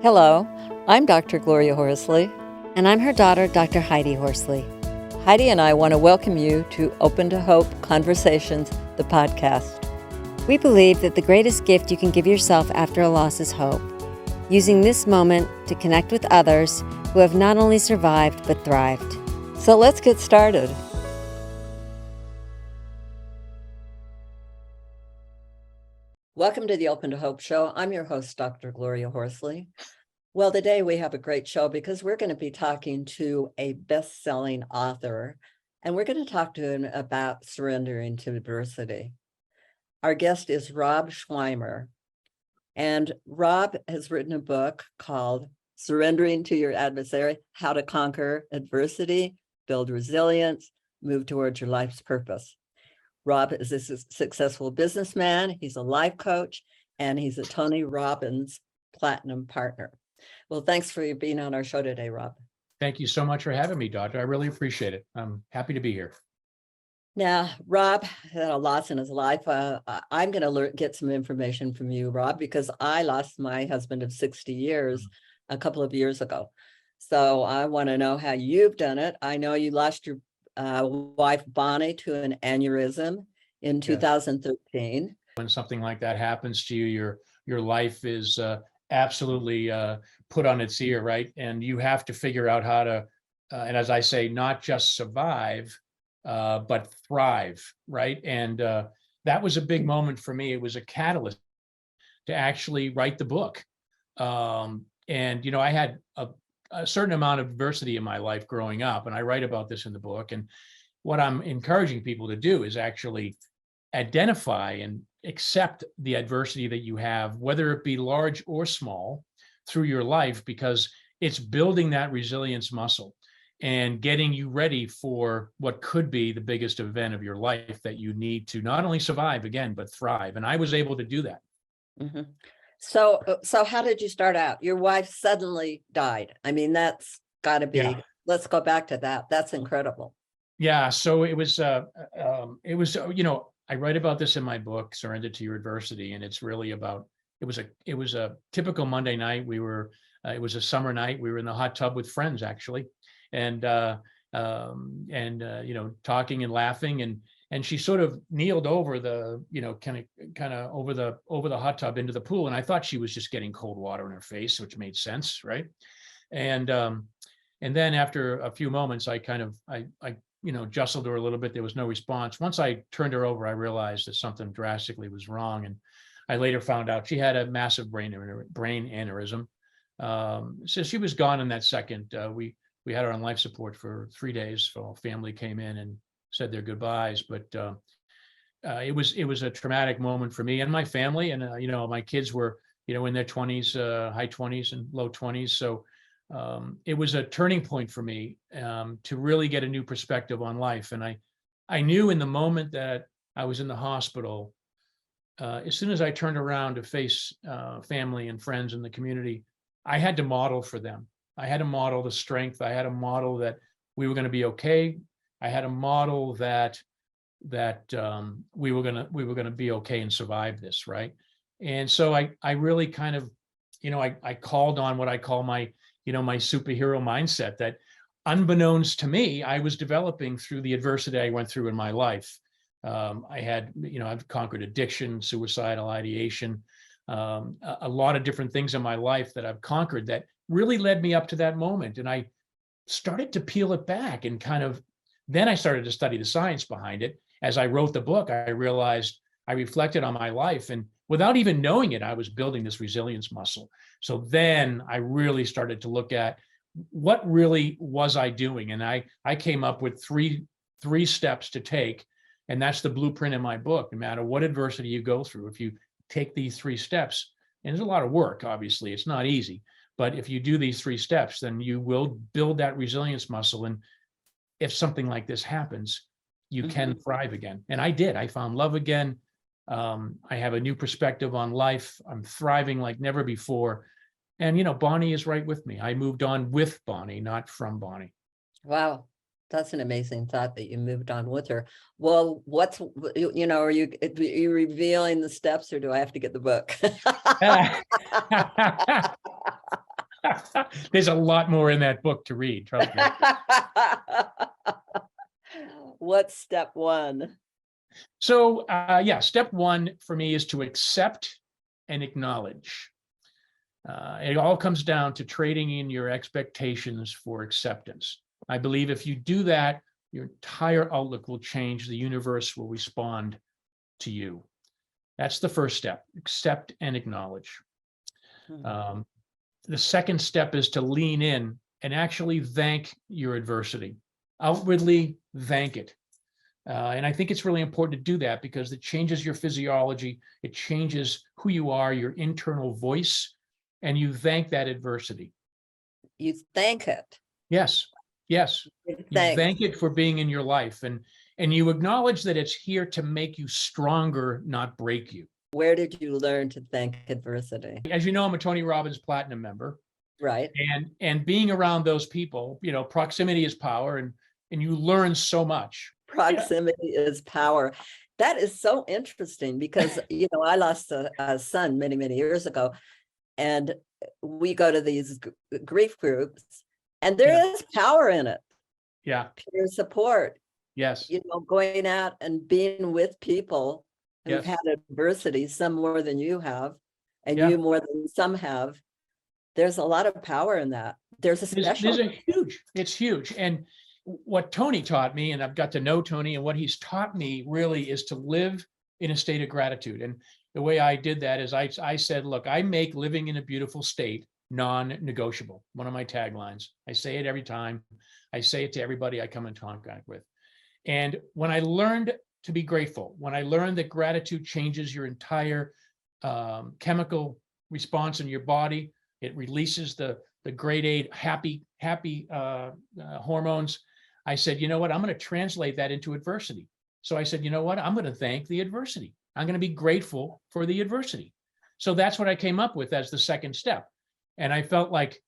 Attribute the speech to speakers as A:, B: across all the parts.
A: Hello, I'm Dr. Gloria Horsley.
B: And I'm her daughter, Dr. Heidi Horsley.
A: Heidi and I want to welcome you to Open to Hope Conversations, the podcast.
B: We believe that the greatest gift you can give yourself after a loss is hope, using this moment to connect with others who have not only survived but thrived.
A: So let's get started. Welcome to the Open to Hope show. I'm your host, Dr. Gloria Horsley. Well, today we have a great show because we're going to be talking to a best-selling author, and we're going to talk to him about surrendering to adversity. Our guest is Rob Swymer, and Rob has written a book called Surrendering to Your Adversary: How to Conquer Adversity, Build Resilience, Move Towards Your Life's Purpose. Rob is a successful businessman, he's a life coach, and he's a Tony Robbins Platinum Partner. Well, thanks for being on our show today, Rob.
C: Thank you so much for having me, Doctor. I really appreciate it. I'm happy to be here.
A: Now, Rob had a loss in his life. I'm going to get some information from you, Rob, because I lost my husband of 60 years a couple of years ago. So I want to know how you've done it. I know you lost your wife, Bonnie, to an aneurysm in 2013.
C: When something like that happens to you, your life is absolutely put on its ear, right? And you have to figure out how to, and as I say, not just survive, but thrive, right? And that was a big moment for me. It was a catalyst to actually write the book. And, you know, I had a certain amount of adversity in my life growing up, and I write about this in the book. And what I'm encouraging people to do is actually identify and accept the adversity that you have, whether it be large or small, through your life, because it's building that resilience muscle and getting you ready for what could be the biggest event of your life that you need to not only survive again, but thrive. And I was able to do that.
A: Mm-hmm. So how did you start out? Your wife suddenly died. I mean, that's got to be, let's go back to that. That's incredible.
C: Yeah. So it was, you know, I write about this in my book, Surrender to Your Adversity. And it's really about, it was a typical Monday night. It was a summer night. We were in the hot tub with friends, actually. And you know, talking and laughing, and she sort of kneeled over the, you know, kind of over the hot tub into the pool. And I thought she was just getting cold water in her face, which made sense, right? And then after a few moments, I you know, jostled her a little bit. There was no response. Once I turned her over, I realized that something drastically was wrong. And I later found out she had a massive brain aneurysm. So she was gone in that second. We had her on life support for 3 days. So family came in and said their goodbyes. But it was a traumatic moment for me and my family. And you know, my kids were, you know, in their 20s, high 20s and low 20s. So it was a turning point for me to really get a new perspective on life. And I knew in the moment that I was in the hospital, as soon as I turned around to face family and friends in the community, I had to model for them. I had to model the strength. I had to model that we were going to be okay. I had to model that we were going to be okay and survive this, right? And so I really kind of, you know, I called on what I call my, you know, my superhero mindset that, unbeknownst to me, I was developing through the adversity I went through in my life. I had, you know, I've conquered addiction, suicidal ideation, a lot of different things in my life that I've conquered that really led me up to that moment. And I started to peel it back and then I started to study the science behind it. As I wrote the book, I realized I reflected on my life, and without even knowing it, I was building this resilience muscle. So then I really started to look at what really was I doing. And I came up with three steps to take. And that's the blueprint in my book. No matter what adversity you go through, if you take these 3 steps, and there's a lot of work, obviously, it's not easy, but if you do these 3 steps, then you will build that resilience muscle. And if something like this happens, you can thrive again. And I did. I found love again. I have a new perspective on life. I'm thriving like never before. And, you know, Bonnie is right with me. I moved on with Bonnie, not from Bonnie.
A: Wow. That's an amazing thought that you moved on with her. Well, what's, you know, are you revealing the steps, or do I have to get the book?
C: There's a lot more in that book to read, trust me.
A: What's step one?
C: So yeah, step one for me is to accept and acknowledge. It all comes down to trading in your expectations for acceptance. I believe if you do that, your entire outlook will change. The universe will respond to you. That's the first step, accept and acknowledge. The second step is to lean in and actually thank your adversity, outwardly thank it. And I think it's really important to do that because it changes your physiology. It changes who you are, your internal voice, and you thank that adversity.
A: You thank it.
C: Yes, yes. You thank it for being in your life, and you acknowledge that it's here to make you stronger, not break you.
A: Where did you learn to thank adversity?
C: As you know, I'm a Tony Robbins Platinum member.
A: Right.
C: And being around those people, you know, proximity is power, and you learn so much.
A: Proximity is power. That is so interesting because, you know, I lost a son many, many years ago, and we go to these grief groups, and there is power in it.
C: Yeah.
A: Peer support.
C: Yes.
A: You know, going out and being with people who've had adversity, some more than you have, and you more than some have. There's a lot of power in that. There's it's huge. And what Tony taught me, and I've got to know Tony, and what he's taught me really is to live in a state of gratitude. And the way I did that is I said, look, I make living in a beautiful state non-negotiable. One of my taglines. I say it every time. I say it to everybody I come in contact with. And when I learned to be grateful, when I learned that gratitude changes your entire chemical response in your body, it releases the grade 8 happy hormones. I said, you know what, I'm going to translate that into adversity. So I said, you know what, I'm going to thank the adversity. I'm going to be grateful for the adversity. So that's what I came up with as the second step. And I felt like,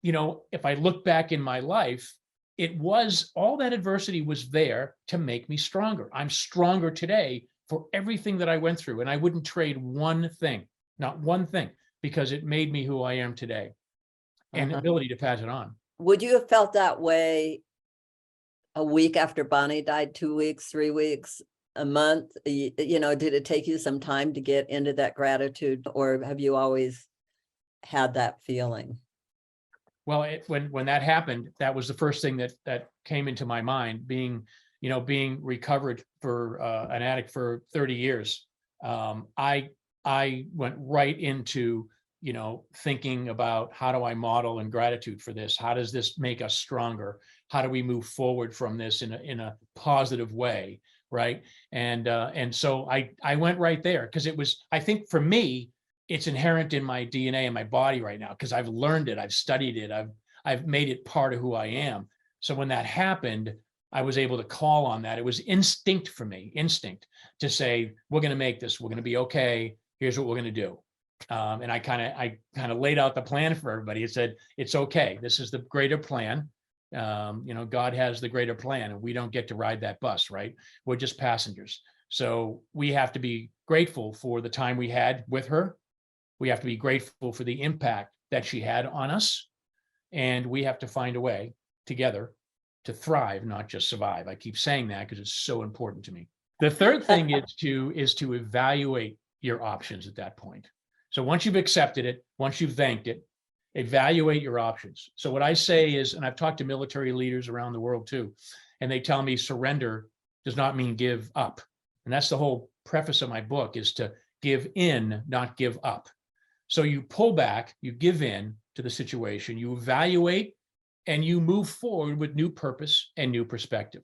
A: you know, if I look back in my life, it was all that adversity was there to make me stronger. I'm stronger today for everything that I went through. And I wouldn't trade one thing, not one thing, because it made me who I am today and the ability to pass it on. Would you have felt that way a week after Bonnie died, 2 weeks, 3 weeks, a month? You know, did it take you some time to get into that gratitude, or have you always had that feeling?
C: Well, when that happened, that was the first thing that came into my mind, being recovered for an addict for 30 years. I went right into, you know, thinking about how do I model in gratitude for this? How does this make us stronger? How do we move forward from this in a positive way, right? And so I went right there because it was, I think for me, it's inherent in my DNA and my body right now because I've learned it, I've studied it, I've made it part of who I am. So when that happened, I was able to call on that. It was instinct for me, instinct to say, we're going to make this, we're going to be okay. Here's what we're going to do. And I kind of laid out the plan for everybody. It said, it's okay. This is the greater plan. You know, God has the greater plan and we don't get to ride that bus, right? We're just passengers. So we have to be grateful for the time we had with her. We have to be grateful for the impact that she had on us. And we have to find a way together to thrive, not just survive. I keep saying that because it's so important to me. The third thing is to evaluate your options at that point. So once you've accepted it, once you've thanked it, evaluate your options. So what I say is, and I've talked to military leaders around the world too, and they tell me surrender does not mean give up. And that's the whole preface of my book, is to give in, not give up. So you pull back, you give in to the situation, you evaluate, and you move forward with new purpose and new perspective.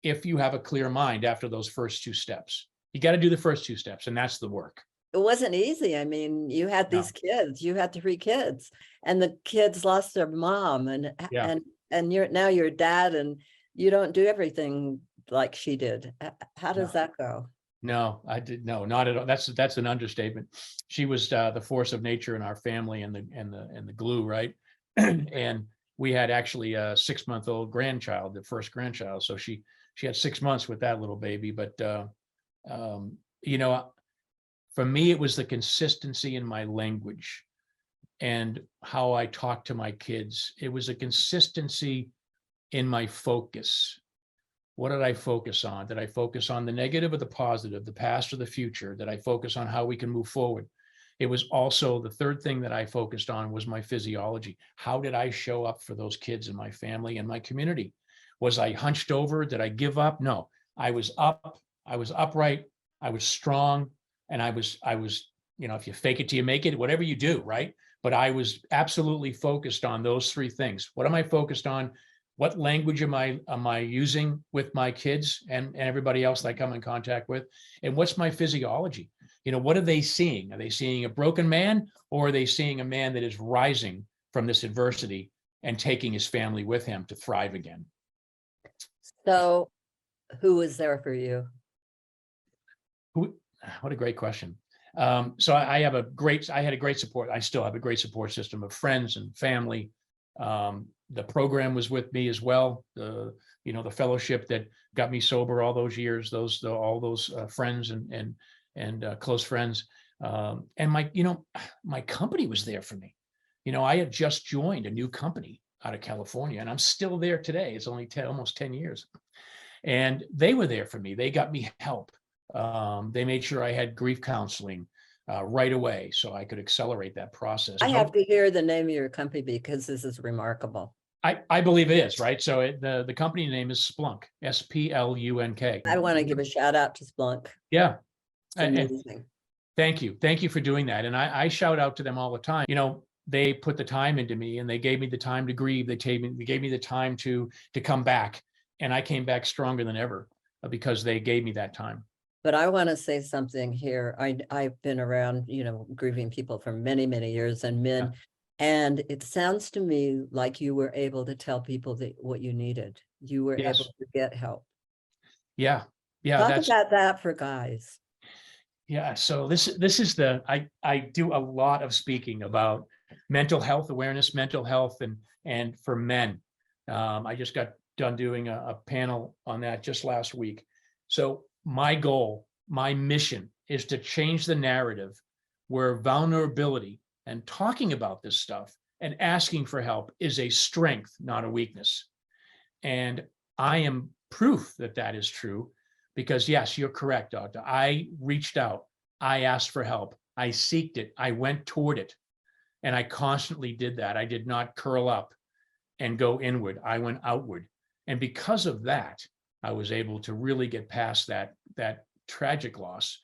C: If you have a clear mind after those first two steps, you got to do the first two steps, and that's the work.
A: It wasn't easy. I mean, you had these kids, you had 3 kids, and the kids lost their mom, and now you're dad, and you don't do everything like she did. How does that go?
C: No, I did. No, not at all. That's an understatement. She was the force of nature in our family and the glue, right? And we had actually a 6-month-old grandchild, the first grandchild. So she had 6 months with that little baby. But you know, for me, it was the consistency in my language. and how I talk to my kids. It was a consistency in my focus. What did I focus on? Did I focus on the negative or the positive, the past or the future? Did I focus on how we can move forward? It was also the third thing that I focused on was my physiology. How did I show up for those kids in my family and my community? Was I hunched over? Did I give up? No, I was up, I was upright, I was strong, and I was, if you fake it till you make it, whatever you do, right? But I was absolutely focused on those three things. What am I focused on? What language am I using with my kids and everybody else that I come in contact with? And what's my physiology? What are they seeing? Are they seeing a broken man, or are they seeing a man that is rising from this adversity and taking his family with him to thrive again?
A: So who was there for you?
C: What a great question. So I had a great support. I still have a great support system of friends and family. The program was with me as well. The fellowship that got me sober all those years, all those friends and close friends. And my company was there for me. I had just joined a new company out of California, and I'm still there today. It's only almost 10 years. And they were there for me. They got me help. They made sure I had grief counseling right away so I could accelerate that process.
A: I have to hear the name of your company because this is remarkable.
C: I believe it is, right? So the company name is Splunk, SPLUNK.
A: I want to give a shout out to Splunk.
C: Yeah.
A: It's amazing.
C: Thank you. Thank you for doing that. And I shout out to them all the time. They put the time into me, and they gave me the time to grieve. They gave me the time to come back. And I came back stronger than ever because they gave me that time.
A: But I want to say something here. I've been around, grieving people for many, many years, and men.
C: Yeah.
A: And it sounds to me like you were able to tell people what you needed. You were
C: Yes.
A: able to get help.
C: Yeah. Yeah.
A: Talk about that for guys.
C: Yeah. So this is I do a lot of speaking about mental health awareness, mental health, and for men. I just got done doing a panel on that just last week. So my goal, my mission is to change the narrative where vulnerability and talking about this stuff and asking for help is a strength, not a weakness. And I am proof that that is true because, yes, you're correct, Doctor. I reached out. I asked for help. I sought it. I went toward it. And I constantly did that. I did not curl up and go inward. I went outward. And because of that, I was able to really get past that tragic loss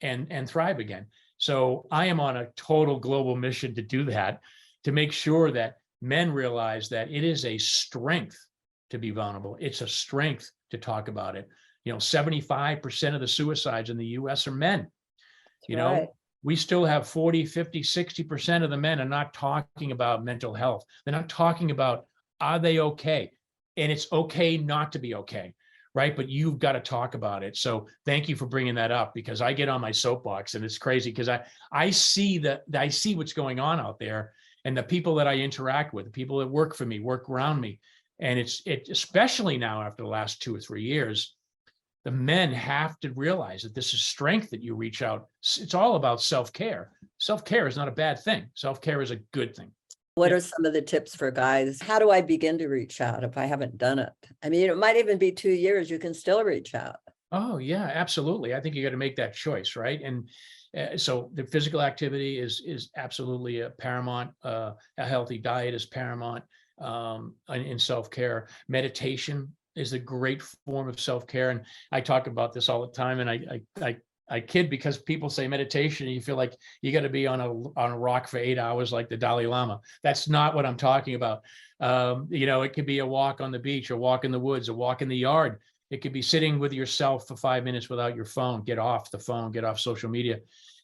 C: and thrive again. So I am on a total global mission to do that, to make sure that men realize that it is a strength to be vulnerable. It's a strength to talk about it. 75% of the suicides in the US are men.
A: Right.
C: We still have 40, 50, 60% of the men are not talking about mental health. They're not talking about, are they okay? And it's okay not to be okay. Right. But you've got to talk about it. So thank you for bringing that up, because I get on my soapbox and it's crazy because I see what's going on out there, and the people that I interact with, the people that work for me, work around me. And it especially now after the last 2 or 3 years, the men have to realize that this is strength, that you reach out. It's all about self-care. Self-care is not a bad thing. Self-care is a good thing.
A: What are some of the tips for guys? How do I begin to reach out if I haven't done it? I mean, it might even be 2 years. You can still reach out.
C: Oh, yeah, absolutely. I think you got to make that choice, right? And so the physical activity is absolutely paramount. A healthy diet is paramount in self-care. Meditation is a great form of self-care. And I talk about this all the time. And I kid because people say meditation and you feel like you got to be on a rock for 8 hours like the Dalai Lama. That's not what I'm talking about. It could be a walk on the beach, a walk in the woods, a walk in the yard. It could be sitting with yourself for 5 minutes without your phone. Get off the phone, get off social media.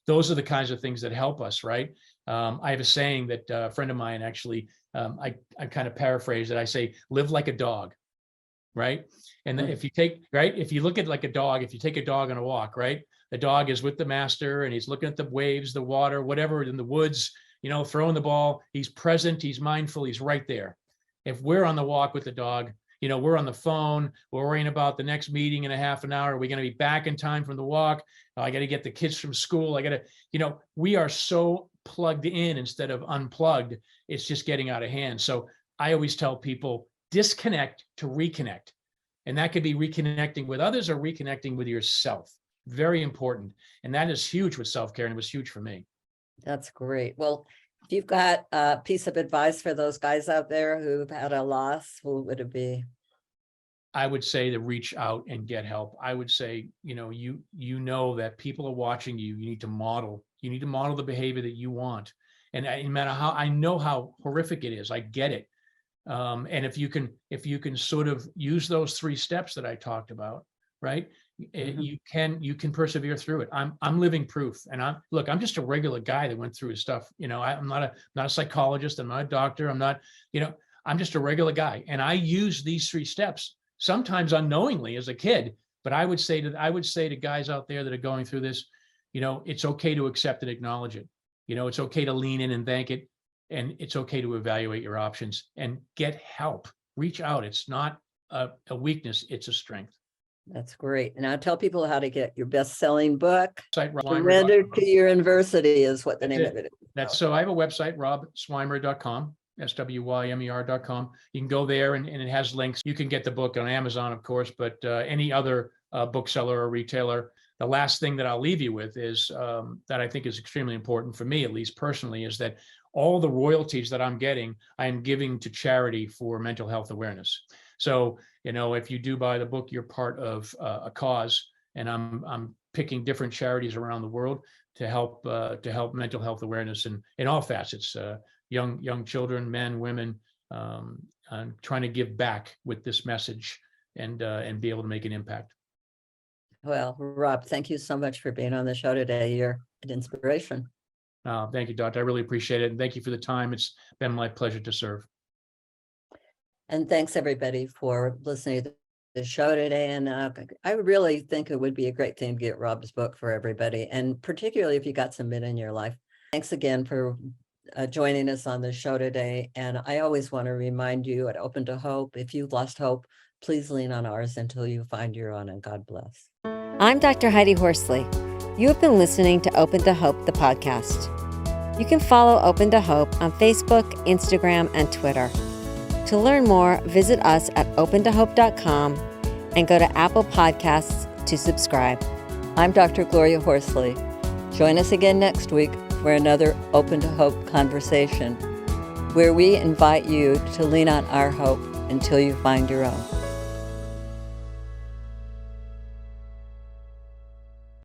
C: Those are the kinds of things that help us, right? I have a saying that a friend of mine actually, I kind of paraphrase it. I say, live like a dog, right? And then if you look at like a dog, if you take a dog on a walk, right? The dog is with the master and he's looking at the waves, the water, whatever, in the woods, throwing the ball. He's present, he's mindful, he's right there. If we're on the walk with the dog, we're on the phone, we're worrying about the next meeting in a half an hour. Are we going to be back in time from the walk? I got to get the kids from school. We are so plugged in instead of unplugged, it's just getting out of hand. So I always tell people, disconnect to reconnect. And that could be reconnecting with others or reconnecting with yourself. Very important. And that is huge with self-care, and it was huge for me.
A: That's great. Well, if you've got a piece of advice for those guys out there who've had a loss, what would it be?
C: I would say to reach out and get help. I would say, you know that people are watching you. You need to model the behavior that you want. And no matter how, I know how horrific it is. I get it. And if you can sort of use those 3 steps that I talked about, right? You can persevere through it. I'm living proof. And I'm just a regular guy that went through his stuff. I'm not a psychologist. I'm not a doctor. I'm just a regular guy. And I use these 3 steps, sometimes unknowingly as a kid. But I would say to guys out there that are going through this, it's okay to accept and acknowledge it. It's okay to lean in and thank it. And it's okay to evaluate your options and get help. Reach out. It's not a weakness, it's a strength.
A: That's great. And I'll tell people how to get your best-selling book.
C: Surrendered
A: to Your University is what the name of it is.
C: So I have a website, robswymer.com, SWYMER.com. You can go there and it has links. You can get the book on Amazon, of course, but any other bookseller or retailer. The last thing that I'll leave you with is that I think is extremely important for me, at least personally, is that all the royalties that I'm getting, I am giving to charity for mental health awareness. So, if you do buy the book, you're part of a cause, and I'm picking different charities around the world to help mental health awareness in all facets, young children, men, women. I'm trying to give back with this message and be able to make an impact.
A: Well, Rob, thank you so much for being on the show today. You're an inspiration.
C: Thank you, Doctor. I really appreciate it. And thank you for the time. It's been my pleasure to serve.
A: And thanks everybody for listening to the show today. And I really think it would be a great thing to get Rob's book for everybody. And particularly if you got some men in your life. Thanks again for joining us on the show today. And I always want to remind you at Open to Hope, if you've lost hope, please lean on ours until you find your own, and God bless.
B: I'm Dr. Heidi Horsley. You have been listening to Open to Hope, the podcast. You can follow Open to Hope on Facebook, Instagram, and Twitter. To learn more, visit us at opentohope.com and go to Apple Podcasts to subscribe.
A: I'm Dr. Gloria Horsley. Join us again next week for another Open to Hope conversation, where we invite you to lean on our hope until you find your own.